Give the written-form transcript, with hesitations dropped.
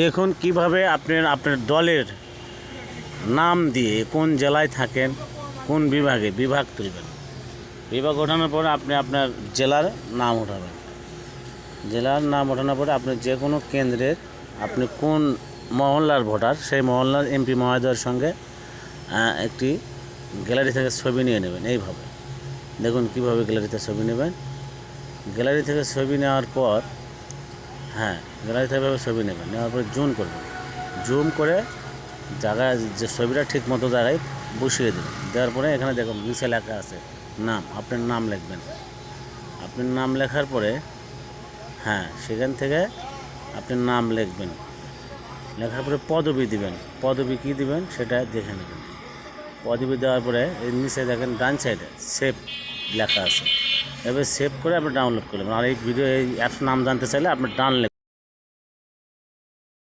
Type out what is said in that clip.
দেখুন কিভাবে আপনার দলের নাম দিয়ে কোন জেলায় থাকেন, কোন বিভাগ তুলবেন। বিভাগ ওঠানোর পরে আপনি আপনার জেলার নাম ওঠাবেন। জেলার নাম ওঠানোর পরে আপনি যে কোনো কেন্দ্রের আপনি কোন মহল্লার ভোটার, সেই মহল্লার এমপি মহোদয়ের সঙ্গে একটি গ্যালারি থেকে ছবি নিয়ে নেবেন। এইভাবে দেখুন কীভাবে গ্যালারিতে ছবি নেবেন। গ্যালারি থেকে ছবি নেওয়ার পর গ্যালারি থেকে ছবি নেবেন, নেওয়ার পরে জুম করে জায়গায় যে ছবিটা ঠিক মতো জায়গায় বসিয়ে দেবেন। দেওয়ার পরে এখানে দেখুন নিচে লেখা আছে নাম, আপনার নাম লিখবেন। আপনার নাম লেখার পরে সেখান থেকে আপনি নাম লিখবেন। লেখার পরে পদবি দিবেন। পদবি কী দিবেন সেটা দেখে নেবেন। পদবি দেওয়ার পরে এর নিচে দেখেন ডান সাইডে সেভ লেখা আছে। এবার সেভ করে আপনি ডাউনলোড করবেন। আর এই অ্যাপস নাম জানতে চাইলে আপনি